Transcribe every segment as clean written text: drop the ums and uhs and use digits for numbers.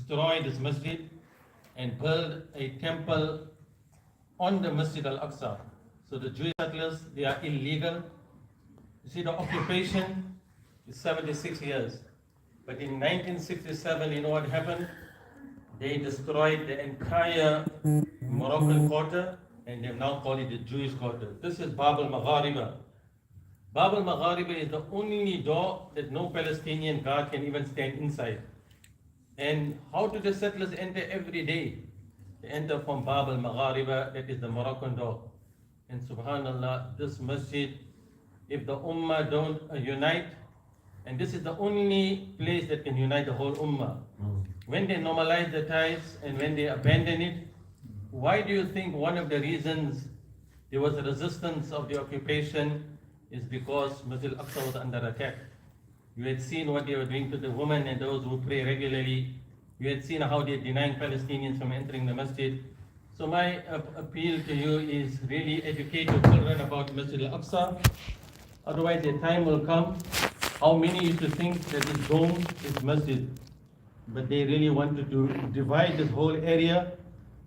destroy this masjid and build a temple on the Masjid Al-Aqsa. So the Jewish settlers, they are illegal. You see, the occupation is 76 years. But in 1967, you know what happened? They destroyed the entire Moroccan quarter, and they now call it the Jewish quarter. This is Bab al-Maghariba. Bab al-Maghariba is the only door that no Palestinian guard can even stand inside. And how do the settlers enter every day? They enter from Bab al-Maghariba, that is the Moroccan door. And subhanallah, this masjid, if the ummah don't unite, and this is the only place that can unite the whole ummah. When they normalize the ties and when they abandon it, why do you think one of the reasons there was a resistance of the occupation is because Masjid Al-Aqsa was under attack? You had seen what they were doing to the women and those who pray regularly. You had seen how they're denying Palestinians from entering the masjid. So my appeal to you is really educate your children about Masjid Al-Aqsa. Otherwise a time will come. How many used to think that this dome is masjid? But they really wanted to divide this whole area.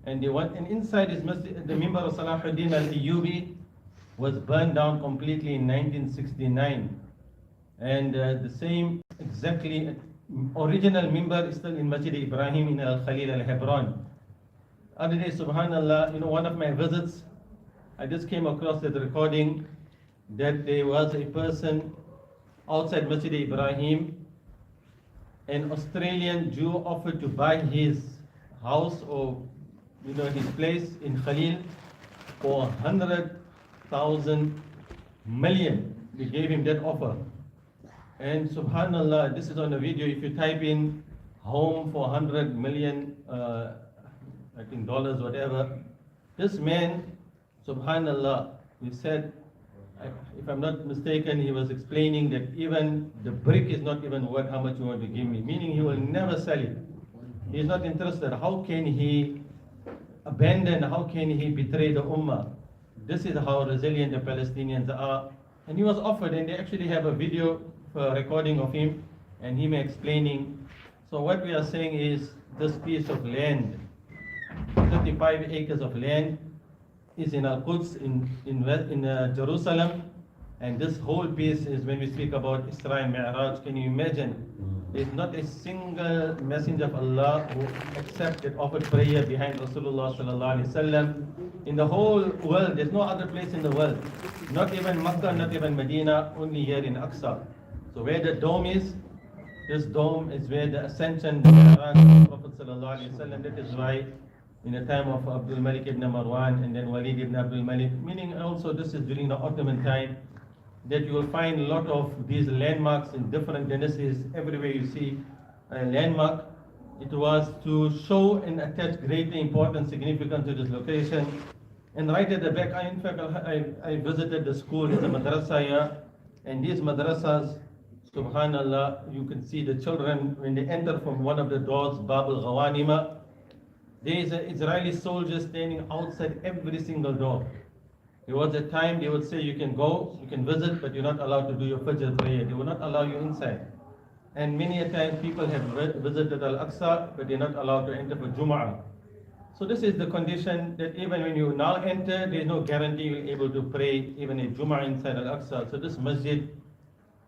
And inside this masjid, the Mimbar of Salahuddin al-Ayyubi was burned down completely in 1969. And the same exactly original mimbar is still in Masjid Ibrahim in Al-Khalil Al-Hebron. Other day, subhanallah, one of my visits, I just came across that recording that there was a person outside Masjid Ibrahim. An Australian Jew offered to buy his house or his place in Khalil for 100,000 million. We gave him that offer. And subhanallah, this is on a video. If you type in home for 100 million, I think dollars, whatever, this man, subhanallah, he said, if I'm not mistaken, he was explaining that even the brick is not even worth how much you want to give me, meaning he will never sell it. He is not interested. How can he abandon, how can he betray the ummah? This is how resilient the Palestinians are. And he was offered, and they actually have a video recording of him and him explaining. So what we are saying is this piece of land, 35 acres of land, is in Al-Quds in Jerusalem, and this whole piece is when we speak about Isra and Mi'raj. Can you imagine? There's not a single messenger of Allah who accepted offered prayer behind Rasulullah sallallahu alaihi wasallam. In the whole world, there's no other place in the world, not even Makkah, not even Medina, only here in Aqsa. So where the dome is, this dome is where the ascension, the Mi'raj of the Prophet sallallahu alaihi wasallam. That is why in the time of Abdul Malik ibn Marwan and then Walid ibn Abdul Malik, meaning also this is during the Ottoman time, that you will find a lot of these landmarks in different dynasties. Everywhere you see a landmark, it was to show and attach great importance, significance to this location. And right at the back, I visited the school, there's a madrasa here, and these madrasas, subhanallah, you can see the children when they enter from one of the doors, Bab al-Ghawanima. There is an Israeli soldier standing outside every single door. There was a time they would say you can go, you can visit, but you're not allowed to do your Fajr prayer. They will not allow you inside. And many a time people have visited Al-Aqsa, but they're not allowed to enter for Jum'ah. So this is the condition that even when you now enter, there's no guarantee you'll be able to pray even a Jum'ah inside Al-Aqsa. So this masjid,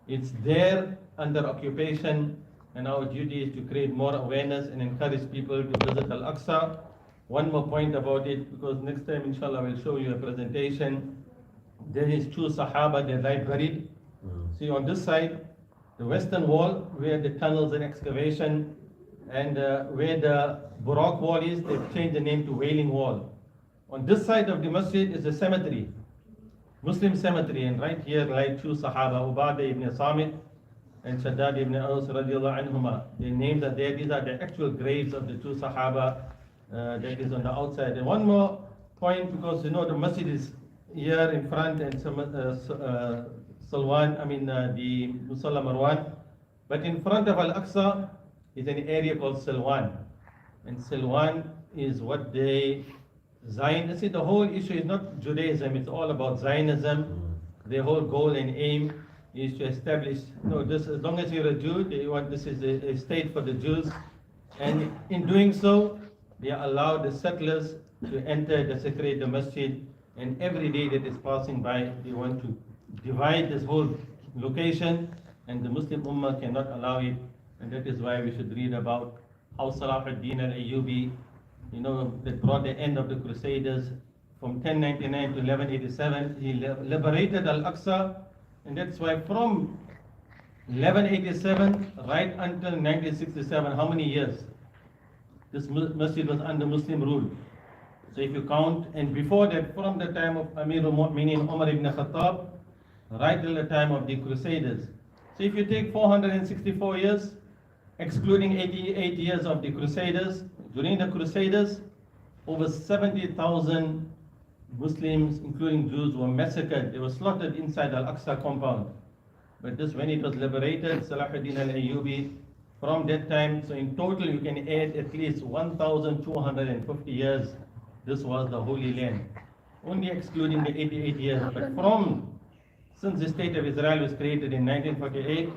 it's there under occupation. And our duty is to create more awareness and encourage people to visit Al-Aqsa. One more point about it, because next time, inshallah, I will show you a presentation. There is two Sahaba that lie buried. See on this side, the western wall, where the tunnels and excavation, and where the Burak wall is, they've changed the name to Wailing Wall. On this side of the masjid is the cemetery, Muslim cemetery, and right here lie two Sahaba, Ubadah ibn Samit and Shaddad ibn Aus radiallahu anhuma. Their names are there. These are the actual graves of the two Sahaba that is on the outside. And one more point, because the masjid is here in front, and Salwan, the Musalla Marwan. But in front of Al-Aqsa is an area called Salwan. And Salwan is what they, Zion, see, the whole issue is not Judaism, it's all about Zionism. Their whole goal and aim is to establish, this, as long as you're a Jew, they want, this is a state for the Jews. And in doing so, they allow the settlers to enter, desecrate the masjid, and every day that is passing by, they want to divide this whole location, and the Muslim Ummah cannot allow it, and that is why we should read about how Salahuddin al-Ayyubi, that brought the end of the Crusaders from 1099 to 1187, he liberated Al-Aqsa, and that's why from 1187 right until 1967, how many years? This masjid was under Muslim rule. So if you count, and before that, from the time of Amir al-Mu'minin Umar ibn Khattab, right till the time of the Crusaders. So if you take 464 years, excluding 88 years of the Crusaders, during the Crusaders, over 70,000 Muslims, including Jews, were massacred. They were slaughtered inside Al-Aqsa compound. But this, when it was liberated, Salahuddin al-Ayyubi, from that time, so in total you can add at least 1,250 years, this was the Holy Land. Only excluding the 88 years. But since the State of Israel was created in 1948,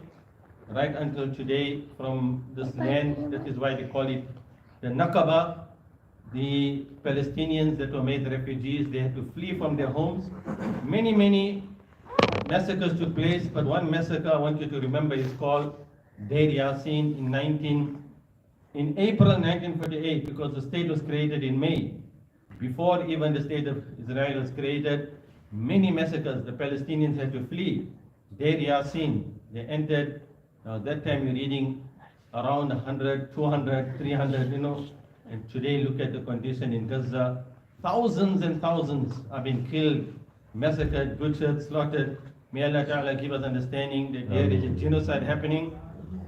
right until today, from this land, that is why they call it the Nakaba, the Palestinians that were made refugees, they had to flee from their homes. Many massacres took place, but one massacre I want you to remember is called Deir Yassin in April 1948, because the state was created in May. Before even the State of Israel was created, many massacres, the Palestinians had to flee. Deir Yassin, they entered, that time you're reading around 100, 200, 300, and today look at the condition in Gaza. Thousands and thousands have been killed, massacred, butchered, slaughtered. May Allah Ta'ala give us understanding that there is a genocide happening.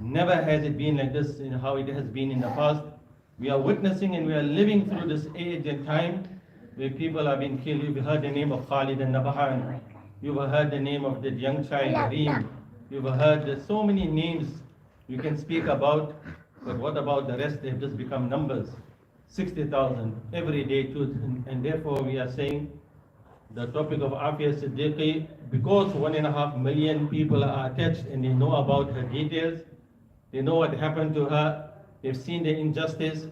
Never has it been like this in how it has been in the past. We are witnessing and we are living through this age and time where people have been killed. You've heard the name of Khalid and Nabahan. You've heard the name of that young child, Reem. You've heard so many names you can speak about, but what about the rest? They've just become numbers. 60,000 every day too, and therefore we are saying the topic of Aafia Siddiqui, because 1.5 million people are attached and they know about her details, they know what happened to her, they've seen the injustice,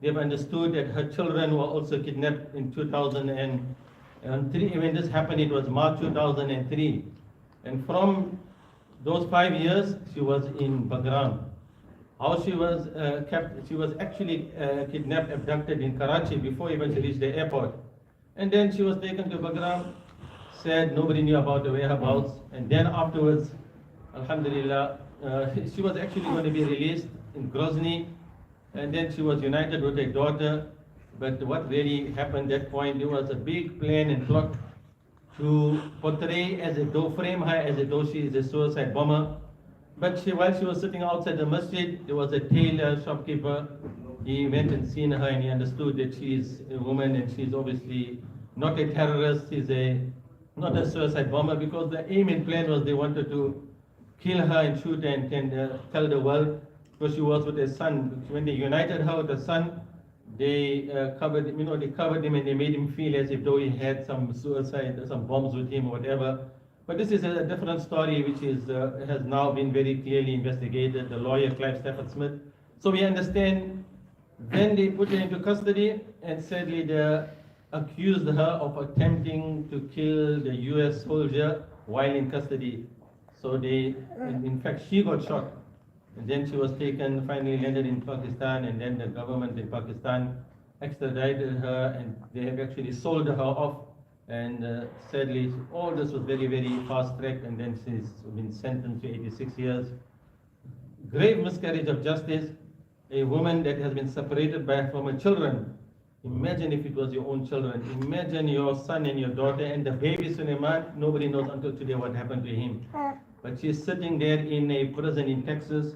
they've understood that her children were also kidnapped in 2003. When this happened, it was March 2003, and from those 5 years she was in Bagram. How she was she was actually kidnapped, abducted in Karachi before even she reached the airport. And then she was taken to Bagram, said nobody knew about the whereabouts. And then afterwards, Alhamdulillah, she was actually going to be released in Grozny. And then she was united with her daughter. But what really happened at that point, there was a big plan and plot to portray as though, frame her as though she is a suicide bomber. But while she was sitting outside the masjid, there was a tailor, shopkeeper. He went and seen her and he understood that she is a woman and she is obviously not a terrorist, she's not a suicide bomber, because the aim and plan was they wanted to kill her and shoot her and tell the world, because she was with her son. When they united her with her son, they covered him and they made him feel as if though he had some suicide, some bombs with him or whatever. But this is a different story which has now been very clearly investigated, the lawyer Clive Stafford Smith. So we understand, then they put her into custody and sadly they accused her of attempting to kill the US soldier while in custody. So in fact she got shot. And then she was taken, finally landed in Pakistan, and then the government in Pakistan extradited her and they have actually sold her off. And sadly, all this was very fast-tracked, and then she's been sentenced to 86 years. Grave miscarriage of justice, a woman that has been separated from her children. Imagine if it was your own children. Imagine your son and your daughter, and the baby Sulayman, nobody knows until today what happened to him. But she's sitting there in a prison in Texas,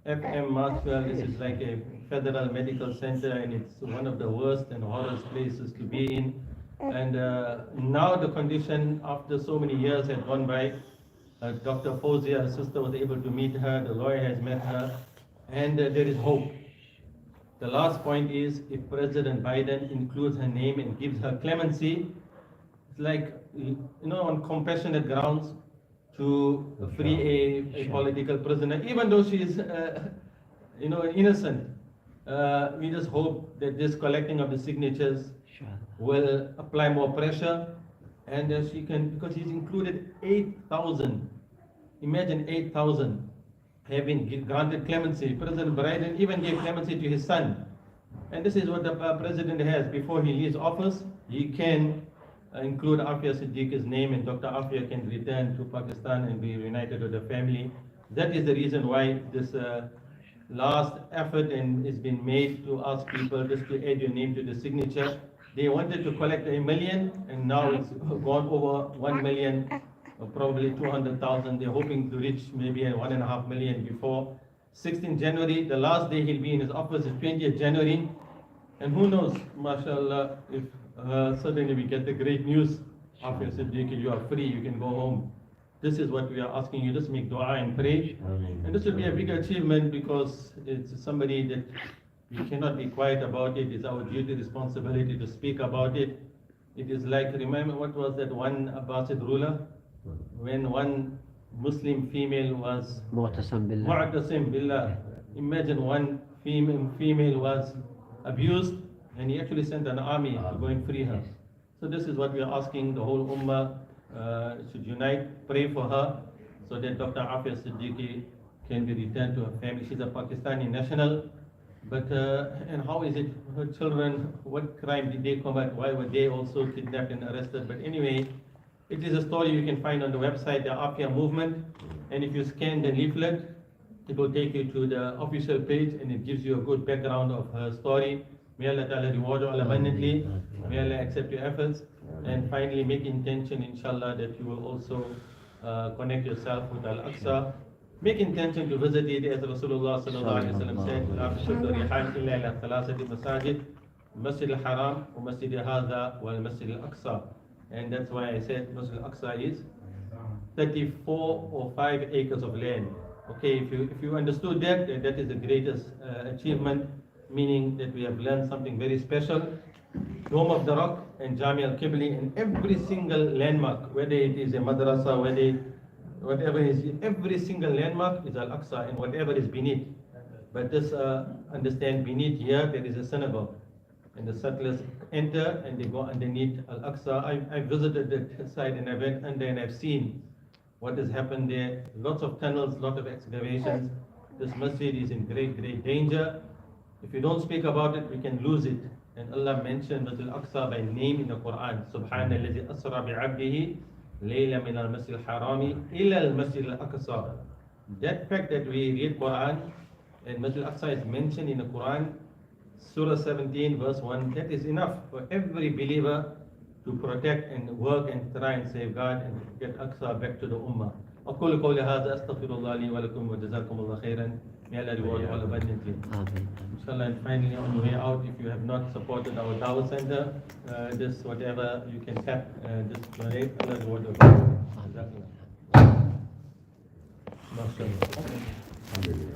FM Marshall. This is like a federal medical center, and it's one of the worst and hardest places to be in. And now the condition, after so many years had gone by, Dr. Fawzia, her sister, was able to meet her, the lawyer has met her, and there is hope. The last point is, if President Biden includes her name and gives her clemency, it's like, on compassionate grounds to free a political prisoner, even though she is, innocent. We just hope that this collecting of the signatures will apply more pressure, and she can, because he's included 8,000. Imagine 8,000 have been granted clemency. President Biden even gave clemency to his son. And this is what the president has. Before he leaves office, he can include Aafia Siddiqui's name, and Dr. Aafia can return to Pakistan and be reunited with the family. That is the reason why this last effort and has been made to ask people just to add your name to the signature. They wanted to collect 1 million, and now it's gone over 1 million, or probably 200,000. They're hoping to reach maybe 1.5 million before 16th January. The last day he'll be in his office is 20th January. And who knows, mashallah, if suddenly we get the great news, Aafia Siddiqui, you are free, you can go home. This is what we are asking you, just make dua and pray. And this will be a big achievement because it's somebody that we cannot be quiet about it. It's our duty, responsibility to speak about it. It is like, remember what was that one Abbasid ruler? When one Muslim female was Mu'tasim billah. Imagine one female was abused, and he actually sent an army to go and free her. So this is what we are asking. The whole ummah should unite, pray for her, so that Dr. Aafia Siddiqui can be returned to her family. She's a Pakistani national, but and how is it her children, what crime did they commit? Why were they also kidnapped and arrested? But anyway, it is a story you can find on the website, the Aafia movement, and if you scan the leaflet, it will take you to the official page, and it gives you a good background of her story. May Allah Ta'ala reward you all abundantly. May Allah accept your efforts. And finally, make intention, inshallah, that you will also connect yourself with Al-Aqsa. Make intention to visit it, as Rasulullah Sallallahu Alaihi Wasallam said, لا تشد الرحال إلا إلى ثلاثة مساجد المسجد الحرام ومسجد هذا والمسجد الأقصى. And that's why I said Masjid Al-Aqsa is 34 or 5 acres of land. Okay, if you understood that, that is the greatest achievement, meaning that we have learned something very special. Dome of the Rock and Jami al-Qibli, and every single landmark, whether it is a madrasa, whatever it is, every single landmark is Al-Aqsa, and whatever is beneath. But just understand, beneath here there is a synagogue, and the settlers enter and they go underneath Al-Aqsa. I visited that site, and I went under and I've seen what has happened there. Lots of tunnels, lots of excavations. This masjid is in great danger. If you don't speak about it, we can lose it. And Allah mentioned Masjid Al-Aqsa by name in the Quran. Subhanallah asra bi'abdihi layla min al-masjid al-harami ila al-masjid al-aqsa. That fact that we read Quran and Masjid Al-Aqsa is mentioned in the Quran, Surah 17 verse 1, that is enough for every believer to protect and work and try and safeguard and get Aqsa back to the Ummah. أقول قولي هذا أستغفر الله لي ولكم وجزاكم الله خيرا. May Allah reward all abundantly. Inshallah, and finally on the way out, if you have not supported our Dawah Center, just whatever you can tap, just donate. Allah reward you.